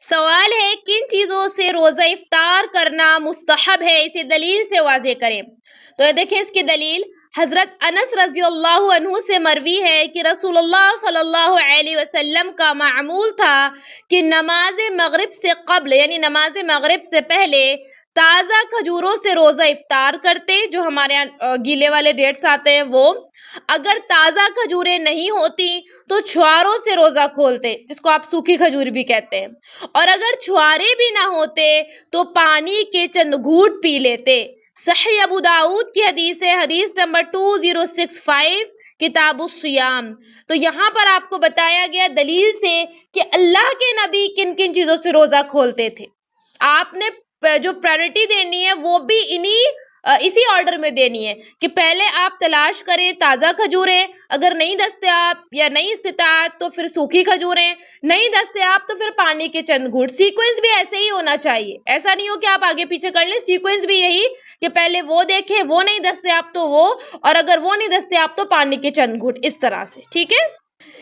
سوال ہے کن چیزوں سے روزہ افطار کرنا مستحب ہے، اسے دلیل سے واضح کریں۔ تو یہ دیکھیں اس کی دلیل حضرت انس رضی اللہ عنہ سے مروی ہے کہ رسول اللہ صلی اللہ علیہ وسلم کا معمول تھا کہ نماز مغرب سے قبل یعنی نماز مغرب سے پہلے تازہ کھجوروں سے روزہ افطار کرتے، جو ہمارے یہاں گیلے والے ڈیٹس آتے ہیں وہ، اگر تازہ کھجوریں نہیں ہوتی تو چھواروں سے روزہ کھولتے، جس کو آپ سوکھی کھجور بھی کہتے ہیں، اور اگر چھوارے بھی نہ ہوتے تو پانی کے چند گھونٹ پی لیتے۔ صحیح ابو داؤد کی حدیث ہے، حدیث نمبر 2065، کتاب الصیام۔ تو یہاں پر آپ کو بتایا گیا دلیل سے کہ اللہ کے نبی کن کن چیزوں سے روزہ کھولتے تھے۔ آپ نے جو پرائرٹی دینی ہے وہ بھی اسی آرڈر میں دینی ہے کہ پہلے آپ تلاش کریں تازہ کھجوریں، اگر نہیں دستیاب یا نہیں استطاعت تو پھر سوکھی کھجوریں، نہیں دستیاب تو پھر پانی کے چند گھونٹ۔ سیکوینس بھی ایسے ہی ہونا چاہیے، ایسا نہیں ہو کہ آپ آگے پیچھے کر لیں، سیکوینس بھی یہی کہ پہلے وہ دیکھیں، وہ نہیں دستیاب تو وہ، اور اگر وہ نہیں دستیاب تو پانی کے چند گھونٹ، اس طرح سے، ٹھیک ہے۔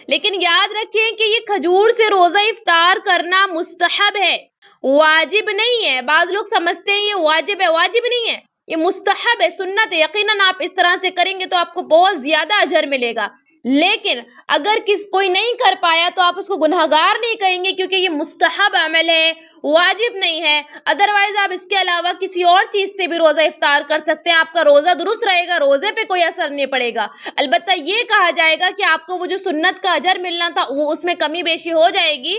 لیکن یاد رکھیں کہ یہ کھجور سے روزہ افطار کرنا مستحب ہے، واجب نہیں ہے۔ بعض لوگ سمجھتے ہیں یہ واجب ہے، واجب نہیں ہے، یہ مستحب ہے، سنت ہے۔ یقیناً آپ اس طرح سے کریں گے تو آپ کو بہت زیادہ اجر ملے گا، لیکن اگر کوئی نہیں کر پایا تو آپ اس کو گنہگار نہیں کہیں گے، کیونکہ یہ مستحب عمل ہے، واجب نہیں ہے۔ ادروائز آپ اس کے علاوہ کسی اور چیز سے بھی روزہ افطار کر سکتے ہیں، آپ کا روزہ درست رہے گا، روزے پہ کوئی اثر نہیں پڑے گا۔ البتہ یہ کہا جائے گا کہ آپ کو وہ جو سنت کا اجر ملنا تھا وہ اس میں کمی بیشی ہو جائے گی،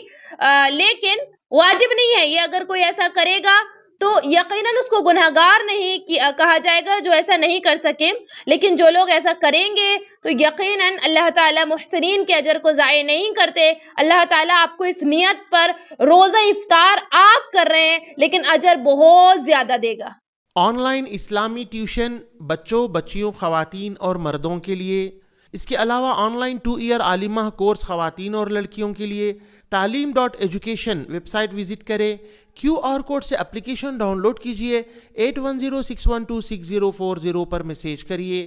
لیکن واجب نہیں ہے یہ۔ اگر کوئی ایسا کرے گا تو یقیناً اس کو گنہگار نہیں کہا جائے گا جو ایسا نہیں کر سکے، لیکن جو لوگ ایسا کریں گے تو یقیناً اللہ تعالیٰ محسنین کے اجر کو ضائع نہیں کرتے۔ اللہ تعالیٰ آپ کو اس نیت پر روزہ افطار آپ کر رہے ہیں لیکن اجر بہت زیادہ دے گا۔ آن لائن اسلامی ٹیوشن بچوں، بچیوں، خواتین اور مردوں کے لیے، اس کے علاوہ آن لائن 2 ایئر عالمہ کورس خواتین اور لڑکیوں کے لیے، تعلیم.ایجوکیشن ویب سائٹ وزٹ کریں، QR کوڈ سے اپلیکیشن ڈاؤن لوڈ کیجئے، 8106126040 پر میسیج کریے۔